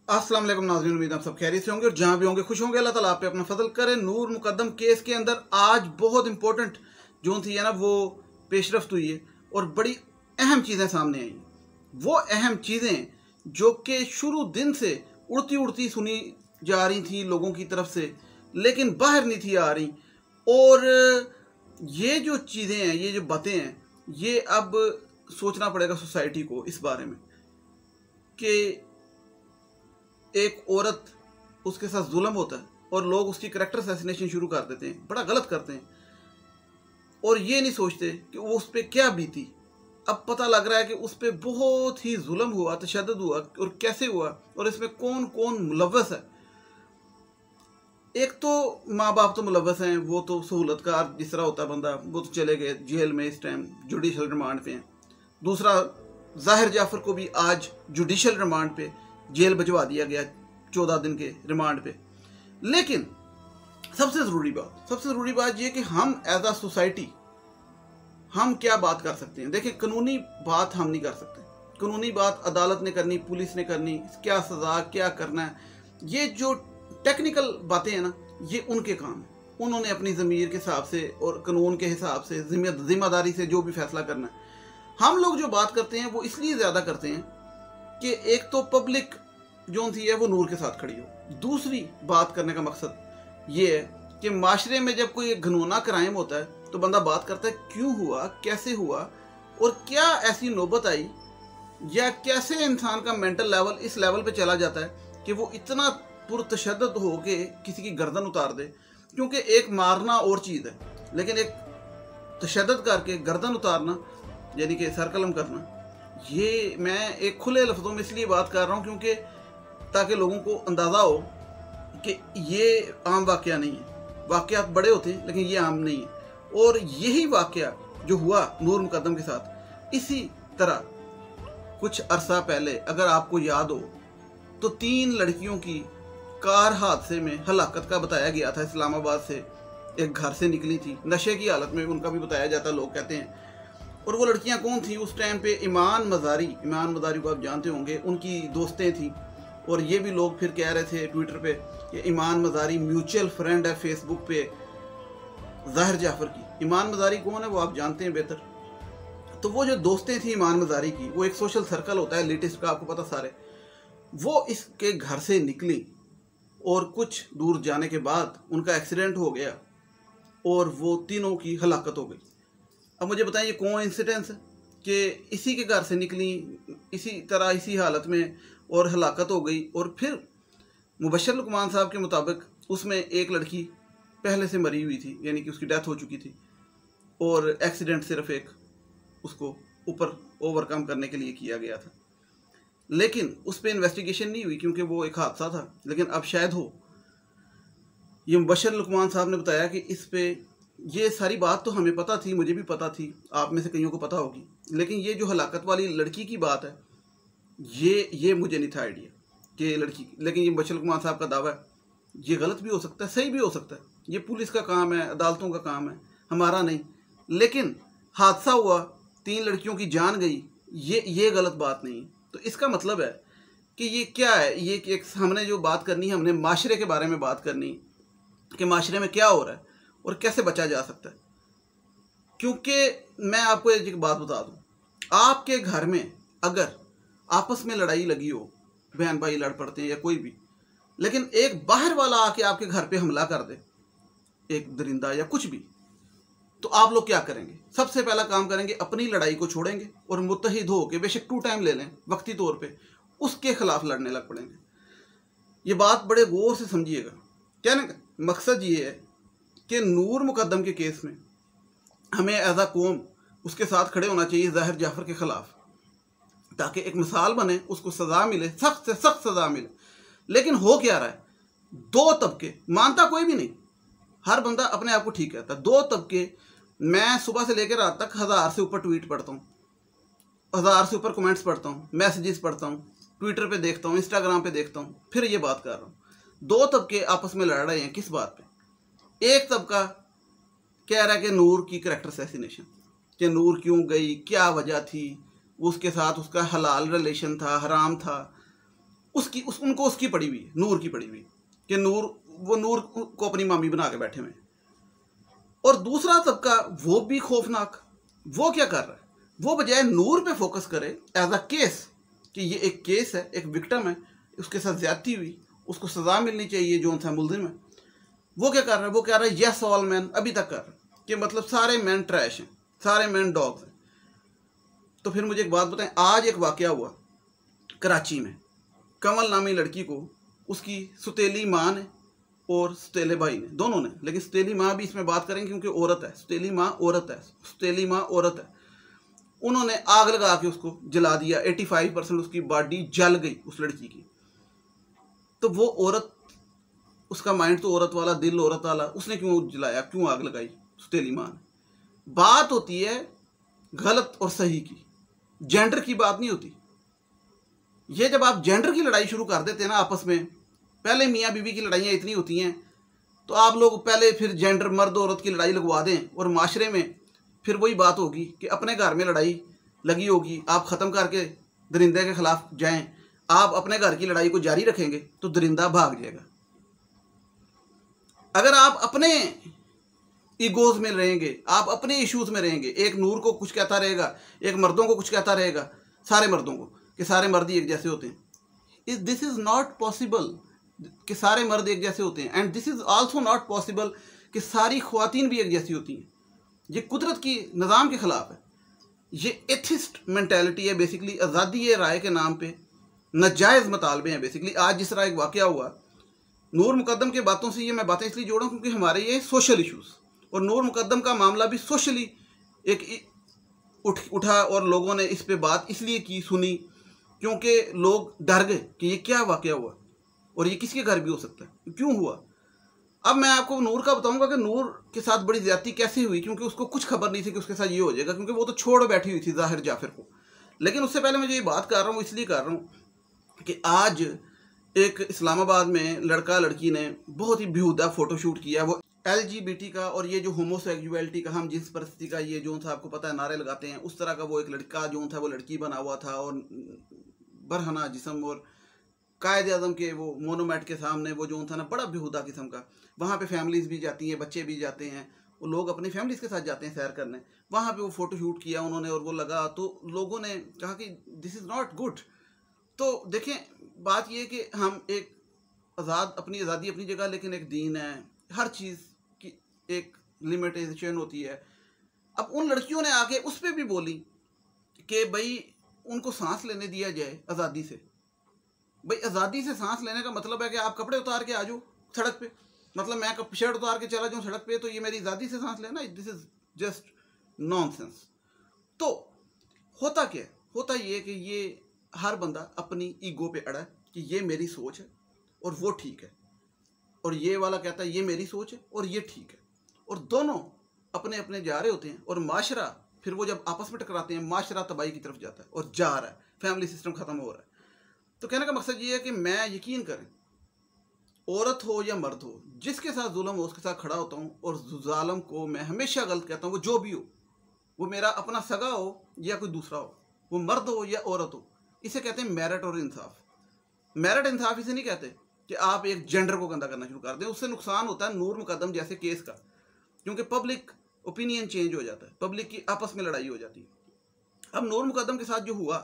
अस्सलाम वालेकुम नाज़रीन, उम्मीद आप सब खैरियत से होंगे और जहाँ भी होंगे खुश होंगे। अल्लाह ताला आप पे अपना फजल करे। नूर मुकद्दम केस के अंदर आज बहुत इंपॉर्टेंट जो थी है ना वो पेशरफ्त हुई है और बड़ी अहम चीज़ें सामने आई। वो अहम चीज़ें जो कि शुरू दिन से उड़ती उड़ती सुनी जा रही थी लोगों की तरफ से, लेकिन बाहर नहीं थी आ रही। और ये जो चीज़ें हैं, ये जो बातें हैं, ये अब सोचना पड़ेगा सोसाइटी को इस बारे में कि एक औरत, उसके साथ जुल्म होता है और लोग उसकी करैक्टर असैसिनेशन शुरू कर देते हैं, बड़ा गलत करते हैं और ये नहीं सोचते कि वो उस पर क्या बीती। अब पता लग रहा है कि उस पर बहुत ही जुल्म हुआ, तशद्दुद हुआ और कैसे हुआ और इसमें कौन कौन मुलव्वस है। एक तो माँ बाप तो मुलव्वस हैं, वो तो सहूलतकार जिस तरह होता है बंदा, वो तो चले गए जेल में, इस टाइम जुडिशल रिमांड पे हैं। दूसरा, ज़ाहिर जाफ़र को भी आज जुडिशल रिमांड पे जेल भिजवा दिया गया 14 दिन के रिमांड पे। लेकिन सबसे ज़रूरी बात ये कि हम एज अ सोसाइटी हम क्या बात कर सकते हैं। देखिए, कानूनी बात हम नहीं कर सकते, कानूनी बात अदालत ने करनी, पुलिस ने करनी, क्या सज़ा क्या करना है। ये जो टेक्निकल बातें हैं ना, ये उनके काम है। उन्होंने अपनी ज़मीर के हिसाब से और कानून के हिसाब से जिम्मेदारी से जो भी फैसला करना है। हम लोग जो बात करते हैं वो इसलिए ज़्यादा करते हैं कि एक तो पब्लिक जो थी है वो नूर के साथ खड़ी हो। दूसरी बात करने का मकसद ये है कि माशरे में जब कोई एक घिनौना क्राइम होता है तो बंदा बात करता है क्यों हुआ, कैसे हुआ और क्या ऐसी नौबत आई, या कैसे इंसान का मेंटल लेवल इस लेवल पे चला जाता है कि वो इतना पुरतशद्दुद हो के किसी की गर्दन उतार दे। क्योंकि एक मारना और चीज़ है, लेकिन एक तशद्दुद करके गर्दन उतारना यानी कि सरकलम करना, ये मैं एक खुले लफ्ज़ों में इसलिए बात कर रहा हूँ क्योंकि ताकि लोगों को अंदाज़ा हो कि ये आम वाक़या नहीं है। वाक़यात बड़े होते हैं लेकिन ये आम नहीं है। और यही वाक़या जो हुआ नूर मुकद्दम के साथ, इसी तरह कुछ अरसा पहले अगर आपको याद हो तो 3 लड़कियों की कार हादसे में हलाकत का बताया गया था। इस्लामाबाद से एक घर से निकली थी नशे की हालत में, उनका भी बताया जाता, लोग कहते हैं। और वो लड़कियां कौन थी उस टाइम पे? ईमान मज़ारी को आप जानते होंगे, उनकी दोस्तें थी। और ये भी लोग फिर कह रहे थे ट्विटर पे कि ईमान मज़ारी म्यूचुअल फ्रेंड है फेसबुक पे ज़ाहिर जाफ़र की। ईमान मज़ारी कौन है वो आप जानते हैं बेहतर। तो वो जो दोस्तें थी ईमान मज़ारी की, वो एक सोशल सर्कल होता है लेटेस्ट का, आपको पता सारे, वो इसके घर से निकली और कुछ दूर जाने के बाद उनका एक्सीडेंट हो गया और वो तीनों की हलाकत हो गई। अब मुझे बताएं ये कोइंसिडेंस है कि इसी के घर से निकली इसी तरह इसी हालत में और हलाकत हो गई। और फिर मुबशर लुकमान साहब के मुताबिक उसमें एक लड़की पहले से मरी हुई थी, यानी कि उसकी डेथ हो चुकी थी और एक्सीडेंट सिर्फ एक उसको ऊपर ओवरकम करने के लिए किया गया था। लेकिन उस पर इन्वेस्टिगेशन नहीं हुई क्योंकि वो एक हादसा था। लेकिन अब शायद हो। ये मुबशर लुकमान साहब ने बताया कि इस पे ये सारी बात तो हमें पता थी, मुझे भी पता थी, आप में से कईयों को पता होगी, लेकिन ये जो हलाकत वाली लड़की की बात है ये मुझे नहीं था आइडिया कि लड़की। लेकिन ये मुबशर लुकमान साहब का दावा है, ये गलत भी हो सकता है, सही भी हो सकता है, ये पुलिस का काम है, अदालतों का काम है, हमारा नहीं। लेकिन हादसा हुआ, 3 लड़कियों की जान गई, ये गलत बात नहीं। तो इसका मतलब है कि ये क्या है, ये एक हमने जो बात करनी है, हमने माशरे के बारे में बात करनी कि माशरे में क्या हो रहा है और कैसे बचा जा सकता है। क्योंकि मैं आपको एक बात बता दूं, आपके घर में अगर आपस में लड़ाई लगी हो, बहन भाई लड़ पड़ते हैं या कोई भी, लेकिन एक बाहर वाला आके आपके घर पे हमला कर दे, एक दरिंदा या कुछ भी, तो आप लोग क्या करेंगे? सबसे पहला काम करेंगे, अपनी लड़ाई को छोड़ेंगे और मुत्तहिद हो के, बेशक 2 टाइम ले लें वक्ती तौर पे, उसके खिलाफ लड़ने लग पड़ेंगे। ये बात बड़े गौर से समझिएगा। कहने का मकसद ये है कि नूर मुकद्दम के केस में हमें एज अ कौम उसके साथ खड़े होना चाहिए ज़ाहिर जाफ़र के ख़िलाफ़, ताकि एक मिसाल बने, उसको सज़ा मिले, सख्त से सख्त सज़ा मिले। लेकिन हो क्या रहा है? 2 तबके, मानता कोई भी नहीं, हर बंदा अपने आप को ठीक कहता है। 2 तबके, मैं सुबह से लेकर रात तक 1000 से ऊपर ट्वीट पढ़ता हूँ, 1000 से ऊपर कमेंट्स पढ़ता हूँ, मैसेजेस पढ़ता हूँ, ट्विटर पे देखता हूँ, इंस्टाग्राम पे देखता हूँ, फिर ये बात कर रहा हूँ। 2 तबके आपस में लड़ रहे हैं, किस बात पे? एक तबका कह रहा है कि नूर की करैक्टर असैसिनेशन, कि नूर क्यों गई, क्या वजह थी, उसके साथ उसका हलाल रिलेशन था, हराम था, उनको उसकी पड़ी हुई है, नूर की पड़ी हुई, कि नूर को अपनी मामी बना के बैठे हुए हैं। और दूसरा तबका वो भी खौफनाक, वो क्या कर रहा है, वो बजाय नूर पे फोकस करे एज अ केस, कि ये एक केस है, एक विक्टिम है, उसके साथ ज्यादती हुई, उसको सजा मिलनी चाहिए, जो सा मुलजिम है, वो क्या कर रहा है, वो कह रहा है यस ऑल मैन, अभी तक कर रहा है कि मतलब सारे मैन ट्रैश हैं, सारे मैन डॉग्स हैं। तो फिर मुझे एक बात बताएं, आज एक वाकया हुआ कराची में, कमल नामी लड़की को उसकी सुतेली माँ ने और सुतेले भाई ने, दोनों ने, लेकिन सुतेली माँ भी इसमें बात करेंगे क्योंकि औरत है, सुतेली माँ औरत है, सुतेली माँ औरत है, उन्होंने आग लगा के उसको जला दिया, 85% उसकी बॉडी जल गई उस लड़की की। तो वो औरत, उसका माइंड तो औरत वाला, दिल औरत वाला, उसने क्यों जलाया, क्यों आग लगाई सुतेली माँ ने? बात होती है गलत और सही की, जेंडर की बात नहीं होती। ये जब आप जेंडर की लड़ाई शुरू कर देते हैं ना आपस में, पहले मियाँ बीवी की लड़ाइयाँ इतनी होती हैं, तो आप लोग पहले फिर जेंडर मर्द औरत की लड़ाई लगवा दें, और माशरे में फिर वही बात होगी कि अपने घर में लड़ाई लगी होगी, आप ख़त्म करके दरिंदे के ख़िलाफ़ जाएं। आप अपने घर की लड़ाई को जारी रखेंगे तो दरिंदा भाग जाएगा। अगर आप अपने ईगोज में रहेंगे, आप अपने इश्यूज में रहेंगे, एक नूर को कुछ कहता रहेगा, एक मर्दों को कुछ कहता रहेगा, सारे मर्दों को, कि सारे मर्द ही एक जैसे होते हैं, दिस इज़ नॉट पॉसिबल कि सारे मर्द एक जैसे होते हैं, and this is also not possible कि सारी ख्वातीन भी एक जैसी होती हैं। ये कुदरत की निज़ाम के ख़िलाफ़ है, ये एथिस्ट मेंटालिटी है बेसिकली, आज़ादी है राय के नाम पे नाजायज़ मुतालबे हैं बेसिकली। आज जिस तरह एक वाक़या हुआ नूर मुकद्दम के बातों से, ये मैं बातें इसलिए जोड़ा क्योंकि हमारे ये सोशल इश्यूज़, और नूर मुकद्दम का मामला भी सोशली एक उठा, और लोगों ने इस पे बात इसलिए की, सुनी, क्योंकि लोग डर गए कि ये क्या वाक़या हुआ और ये किसके घर भी हो सकता है, क्यों हुआ। अब मैं आपको नूर का बताऊंगा कि नूर के साथ बड़ी ज्यादती कैसे हुई, क्योंकि उसको कुछ खबर नहीं थी कि उसके साथ ये हो जाएगा, क्योंकि वो तो छोड़ बैठी हुई थी ज़ाहिर जाफिर को। लेकिन उससे पहले मैं ये बात कर रहा हूँ, इसलिए कर रहा हूँ कि आज एक इस्लामाबाद में लड़का लड़की ने बहुत ही बेहुदा फ़ोटोशूट किया, वो LGBT का और ये जो होमोसेक्सुअलिटी का, हम जिस परिस्थिति का, ये जो था आपको पता है नारे लगाते हैं, उस तरह का वो एक लड़का जो था वो लड़की बना हुआ था, और बरहना जिस्म, और कायद आज़म के वो मोनोमेट के सामने वो जो था ना बड़ा बेहुदा किस्म का। वहाँ पे फैमिलीज़ भी जाती हैं, बच्चे भी जाते हैं, वो लोग अपनी फैमिलीज़ के साथ जाते हैं सैर करने, वहाँ पे वो फ़ोटो शूट किया उन्होंने, और वो लगा, तो लोगों ने कहा कि दिस इज़ नॉट गुड। तो देखें, बात ये कि हम एक अपनी आज़ादी अपनी जगह, लेकिन एक दीन है, हर चीज़ की एक लिमिटेशन होती है। अब उन लड़कियों ने आके उस पर भी बोली कि भाई उनको सांस लेने दिया जाए आज़ादी से। भाई आज़ादी से सांस लेने का मतलब है कि आप कपड़े उतार के आ जाओ सड़क पे, मतलब मैं शर्ट उतार के चला जाऊँ सड़क पे, तो ये मेरी आज़ादी से सांस लेना, दिस इज़ जस्ट नॉनसेंस। तो होता क्या है, होता ये कि ये हर बंदा अपनी ईगो पे अड़ा है कि ये मेरी सोच है और वो ठीक है, और ये वाला कहता है ये मेरी सोच है और ये ठीक है, और दोनों अपने अपने जा रहे होते हैं, और माशरा फिर वो जब आपस में टकराते हैं, माशरा तबाही की तरफ जाता है और जा रहा है, फैमिली सिस्टम ख़त्म हो रहा है। तो कहने का मकसद ये है कि मैं यकीन करें, औरत हो या मर्द हो, जिसके साथ जुल्म हो उसके साथ खड़ा होता हूँ, और जालिम को मैं हमेशा गलत कहता हूँ, वो जो भी हो, वो मेरा अपना सगा हो या कोई दूसरा हो, वो मर्द हो या औरत हो। इसे कहते हैं मेरिट और इंसाफ। मेरिट इंसाफ इसे नहीं कहते कि आप एक जेंडर को गंदा करना शुरू कर दें, उससे नुकसान होता है नूर मुकद्दम जैसे केस का, क्योंकि पब्लिक ओपिनियन चेंज हो जाता है, पब्लिक की आपस में लड़ाई हो जाती है। अब नूर मुकद्दम के साथ जो हुआ,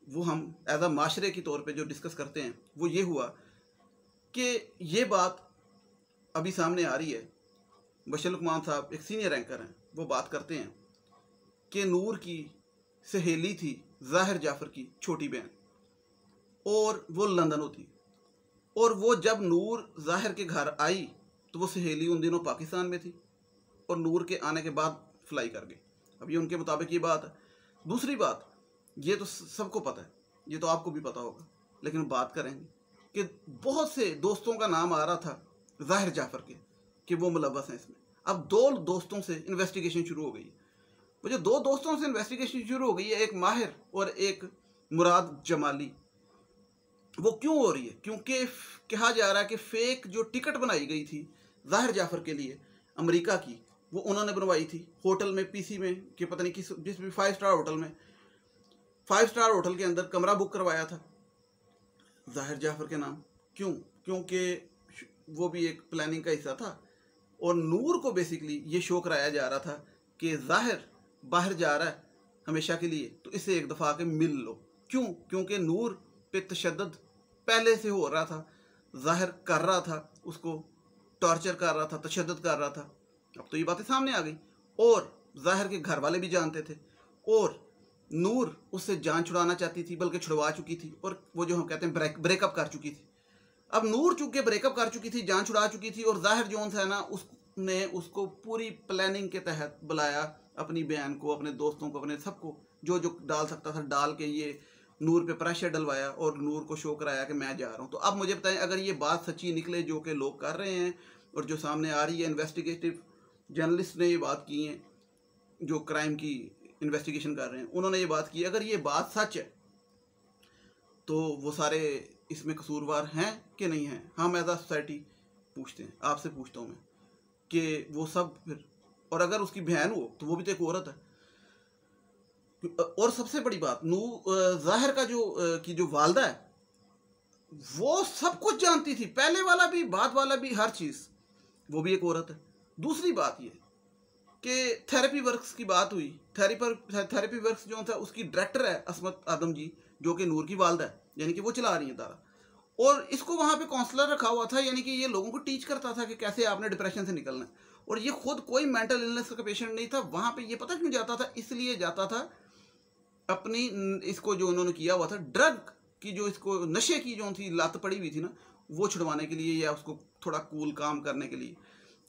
वो हम एज अ माशरे के तौर पे जो डिस्कस करते हैं, वो ये हुआ कि ये बात अभी सामने आ रही है। बशीर लुकमान साहब एक सीनियर एंकर हैं, वो बात करते हैं कि नूर की सहेली थी ज़ाहिर जाफ़र की छोटी बहन, और वो लंदन होती, और वो जब नूर ज़ाहिर के घर आई तो वो सहेली उन दिनों पाकिस्तान में थी, और नूर के आने के बाद फ्लाई कर गई। अब ये उनके मुताबिक ये बात है। दूसरी बात, ये तो सबको पता है, ये तो आपको भी पता होगा, लेकिन बात करेंगे कि बहुत से दोस्तों का नाम आ रहा था ज़ाहिर जाफ़र के कि वो मुलव्वस हैं इसमें। अब 2 दोस्तों से इन्वेस्टिगेशन शुरू हो गई। वो जो 2 दोस्तों से इन्वेस्टिगेशन शुरू हो गई है, एक माहिर और एक मुराद जमाली, वो क्यों हो रही है? क्योंकि कहा जा रहा है कि फेक जो टिकट बनाई गई थी ज़ाहिर जाफ़र के लिए अमेरिका की, वो उन्होंने बनवाई थी होटल में, पीसी में, कि पता नहीं किस, जिस भी 5 स्टार होटल में, 5 स्टार होटल के अंदर कमरा बुक करवाया था। ज़ाहिर जाफ़र के नाम। क्यों? क्योंकि वो भी एक प्लानिंग का हिस्सा था और नूर को बेसिकली ये शो कराया जा रहा था कि ज़ाहिर बाहर जा रहा है हमेशा के लिए, तो इसे एक दफ़ा आके मिल लो। क्यों? क्योंकि नूर पे तशद्दुद पहले से हो रहा था, ज़ाहिर कर रहा था, उसको टॉर्चर कर रहा था, तशद्दुद कर रहा था। अब तो ये बातें सामने आ गई और ज़ाहिर के घर वाले भी जानते थे और नूर उससे जान छुड़ाना चाहती थी, बल्कि छुड़वा चुकी थी और वो जो हम कहते हैं ब्रेकअप कर चुकी थी। अब नूर चूंकि ब्रेकअप कर चुकी थी, जान छुड़ा चुकी थी और ज़ाहिर जोन्स है ना, उसने उसको पूरी प्लानिंग के तहत बुलाया, अपनी बहन को, अपने दोस्तों को, अपने सबको जो जो डाल सकता था डाल के ये नूर पे प्रेशर डलवाया और नूर को शो कराया कि मैं जा रहा हूँ। तो अब मुझे बताएं, अगर ये बात सच्ची निकले जो कि लोग कर रहे हैं और जो सामने आ रही है, इन्वेस्टिगेटिव जर्नलिस्ट ने ये बात की है, जो क्राइम की इन्वेस्टिगेशन कर रहे हैं, उन्होंने ये बात की, अगर ये बात सच है तो वो सारे इसमें कसूरवार हैं कि नहीं हैं? हम एज आ सोसाइटी पूछते हैं, आपसे पूछता हूँ मैं कि वो सब फिर, और अगर उसकी बहन हो तो वो भी तो एक औरत है। और सबसे बड़ी बात, ज़ाहिर का जो वालदा है वो सब कुछ जानती थी, पहले वाला भी बाद वाला भी, हर चीज़, वो भी एक औरत है। दूसरी बात ये कि थेरेपी वर्क्स की बात हुई, थेरेपी वर्क्स जो था उसकी डायरेक्टर है असमत आदम जी, जो कि नूर की वालदा है, यानी कि वो चला रही है दारा, और इसको वहाँ पे काउंसलर रखा हुआ था, यानी कि ये लोगों को टीच करता था कि कैसे आपने डिप्रेशन से निकलना है। और ये खुद कोई मेंटल इलनेस का पेशेंट नहीं था। वहाँ पे ये पता क्यों जाता था? इसलिए जाता था अपनी इसको जो उन्होंने किया हुआ था ड्रग की, जो इसको नशे की जो थी लत पड़ी हुई थी ना, वो छुड़वाने के लिए या उसको थोड़ा कूल काम करने के लिए,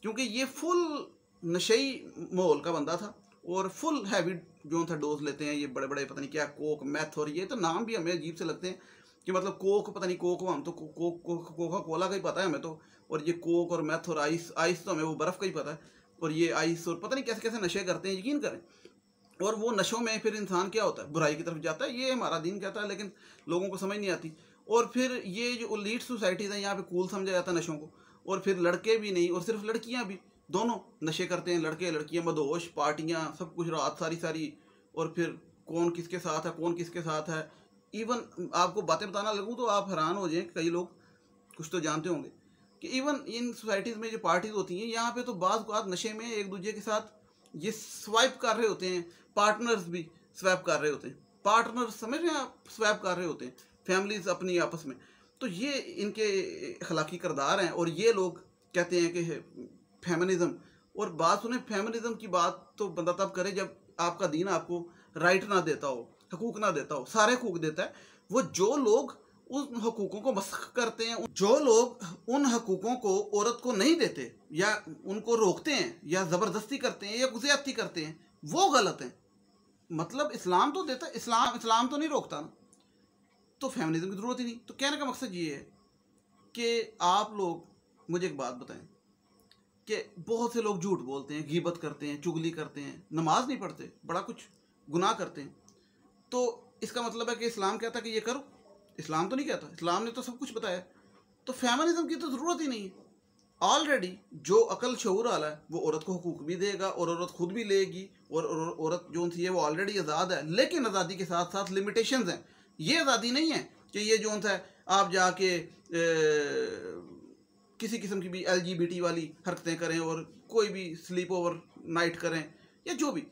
क्योंकि ये फुल नशेई माहौल का बंदा था और फुल हैवी जो था डोज लेते हैं ये बड़े बड़े, पता नहीं क्या कोक, मैथ, और ये तो नाम भी हमें अजीब से लगते हैं कि मतलब कोक, पता नहीं कोक, हम तो कोका कोला का ही पता है हमें तो, और ये कोक और मैथ और आइस तो हमें वो बर्फ़ का ही पता है, और ये आइस और पता नहीं कैसे कैसे नशे करते हैं, यकीन करें। और वो नशों में फिर इंसान क्या होता है, बुराई की तरफ जाता है, ये हमारा दीन कहता है, लेकिन लोगों को समझ नहीं आती। और फिर ये जो लीड सोसाइटीज़ है, यहाँ पे कूल समझा जाता है नशों को, और फिर लड़के भी नहीं, और सिर्फ लड़कियाँ भी, दोनों नशे करते हैं, लड़के लड़कियाँ, मदहोश, पार्टियाँ, सब कुछ, रात सारी, और फिर कौन किसके साथ है, कौन किसके साथ है। इवन आपको बातें बताना लगूँ तो आप हैरान हो जाएं, कई लोग कुछ तो जानते होंगे कि इवन इन सोसाइटीज़ में जो पार्टीज होती हैं, यहाँ पे तो बाज़ औक़ात नशे में एक दूसरे के साथ ये स्वाइप कर रहे होते हैं, पार्टनर्स भी स्वैप कर रहे होते हैं, पार्टनर्स समझ रहे हैं आप, स्वैप कर रहे होते हैं फैमिलीज अपनी आपस में। तो ये इनके अखलाकी किरदार हैं, और ये लोग कहते हैं कि फेमिनिज़म। और बात सुने, फेमिनिज़म की बात तो बंदा तब करे जब आपका दीन आपको राइट ना देता हो, हकूक़ ना देता हो। सारे हकूक़ देता है वो जो लोग उन हकूक़ों को मस्ख करते हैं, जो लोग उन हकूक़ों को औरत को नहीं देते या उनको रोकते हैं या ज़बरदस्ती करते हैं या गुज़ियाती करते हैं, वो गलत हैं। मतलब इस्लाम तो देता है, इस्लाम तो नहीं रोकता ना, तो फेमिनिज़म की ज़रूरत ही नहीं। तो कहने का मकसद ये है कि आप लोग मुझे एक बात बताएं कि बहुत से लोग झूठ बोलते हैं, गीबत करते हैं, चुगली करते हैं, नमाज नहीं पढ़ते, बड़ा कुछ गुनाह करते हैं। तो इसका मतलब है कि इस्लाम कहता है कि ये करो? इस्लाम तो नहीं कहता, इस्लाम ने तो सब कुछ बताया। तो फेमिनिज़म की तो ज़रूरत ही नहीं है। ऑलरेडी जो अकल शऊर वाला है वो औरत को हकूक़ भी देगा और औरत खुद भी लेगी, और औरत जो थी है वो ऑलरेडी आज़ाद है, लेकिन आज़ादी के साथ साथ लिमिटेशंस हैं। ये आज़ादी नहीं है कि ये जो है आप जाके किसी किस्म की भी LGBT वाली हरकतें करें और कोई भी स्लीप ओवर नाइट करें या जो भी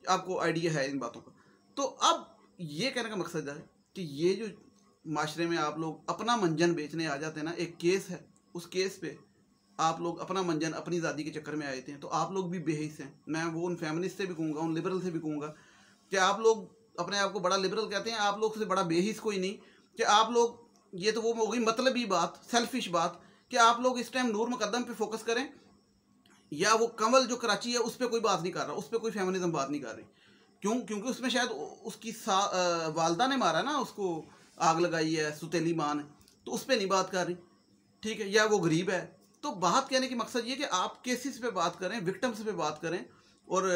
आपको आइडिया है इन बातों का। तो अब ये कहने का मकसद है कि ये जो माशरे में आप लोग अपना मंजन बेचने आ जाते हैं ना, एक केस है, उस केस पे आप लोग अपना मंजन अपनी ज़ादी के चक्कर में आए थे, तो आप लोग भी बेहिस हैं। मैं वो उन फेमिनिस्ट से भी कहूँगा, उन लिबरल से भी कहूँगा कि आप लोग अपने आप को बड़ा लिबरल कहते हैं, आप लोग से बड़ा बेहिस कोई नहीं। कि आप लोग, ये तो वो हो गई मतलबी बात, सेल्फिश बात, कि आप लोग इस टाइम नूर मुकद्दम पे फोकस करें, या वो कंवल जो कराची है उस पर कोई बात नहीं कर रहा, उस पर कोई फेमिनिज्म बात नहीं कर रही। क्यों? क्योंकि उसमें शायद उसकी वालदा ने मारा ना, उसको आग लगाई है, सुतेली माँ ने, तो उस पर नहीं बात कर रही, ठीक है, या वो गरीब है। तो बात कहने की मकसद ये कि आप केसेस पे बात करें, विक्टिम्स पे बात करें और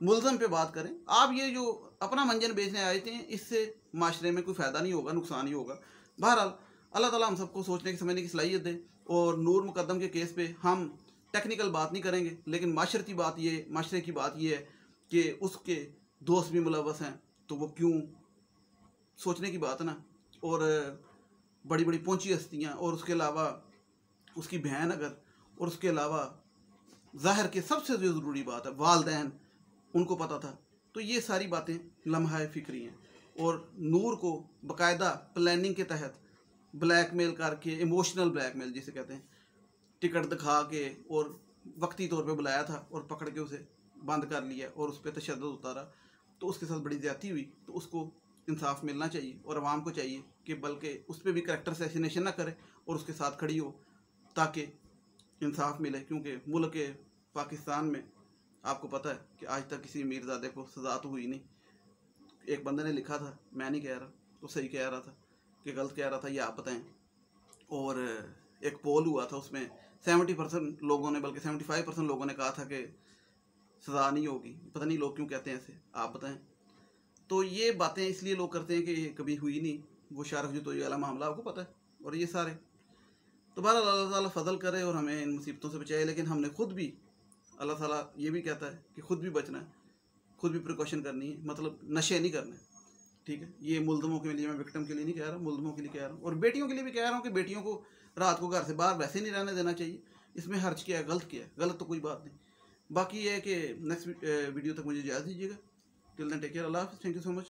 मुलज़म पे बात करें। आप ये जो अपना मंजन बेचने आए थे, इससे माशरे में कोई फ़ायदा नहीं होगा, नुकसान ही होगा। बहरहाल अल्लाह ताला हम सबको सोचने की, समझने की सलाहियत दे। और नूर मुकद्दम के केस पे हम टेक्निकल बात नहीं करेंगे, लेकिन माशरती बात ये, माशरे की बात ये है कि उसके दोस्त भी मुलव्वस हैं, तो वो क्यों, सोचने की बात है ना। और बड़ी बड़ी पहुंची हस्तियाँ, और उसके अलावा उसकी बहन अगर, और उसके अलावा ज़ाहिर के सबसे जो ज़रूरी बात है वालदैन, उनको पता था। तो ये सारी बातें लम्हा फ़िक्री हैं। और नूर को बाकायदा प्लानिंग के तहत ब्लैकमेल करके, इमोशनल ब्लैकमेल जिसे कहते हैं, टिकट दिखा के और वक्ती तौर पे बुलाया था और पकड़ के उसे बंद कर लिया और उस पर तशद्दुद उतारा। तो उसके साथ बड़ी ज़्यादती हुई। तो उसको इंसाफ मिलना चाहिए और आवाम को चाहिए कि बल्कि उस पर भी करैक्टर असैसिनेशन ना करे और उसके साथ खड़ी हो ताकि इंसाफ मिले। क्योंकि मुल्क के पाकिस्तान में आपको पता है कि आज तक किसी मीरज़ादे को सज़ा तो हुई नहीं। एक बंदे ने लिखा था, मैं नहीं कह रहा, तो सही कह रहा था कि गलत कह रहा था, ये आप बताएं। और एक पोल हुआ था, उसमें 70% लोगों ने, बल्कि 75% लोगों ने कहा था कि सज़ा नहीं होगी। पता नहीं लोग क्यों कहते हैं ऐसे, आप बताएं। तो ये बातें इसलिए लोग करते हैं कि ये कभी हुई नहीं, वो शारफ जतोई वाला मामला आपको पता है, और ये सारे। तो बहरहाल अल्लाह ताला फजल करे और हमें इन मुसीबतों से बचाए। लेकिन हमने खुद भी, अल्लाह ताला ये भी कहता है कि खुद भी बचना है, खुद भी प्रिकॉशन करनी है, मतलब नशे नहीं करने। ठीक है, ये मुल्ज़मों के लिए, मैं विक्टिम के लिए नहीं कह रहा, मुल्ज़मों के लिए कह रहा हूँ। और बेटियों के लिए भी कह रहा हूँ कि बेटियों को रात को घर से बाहर वैसे नहीं रहने देना चाहिए। इसमें हर्ज किया है, गलत किया है, गलत तो कोई बात नहीं। बाकी ये है कि नेक्स्ट वीडियो तक मुझे इजाज़त दीजिएगा। टिल देन टेक केयर, अल्लाह हाफ़िज़, थैंक यू सो मच।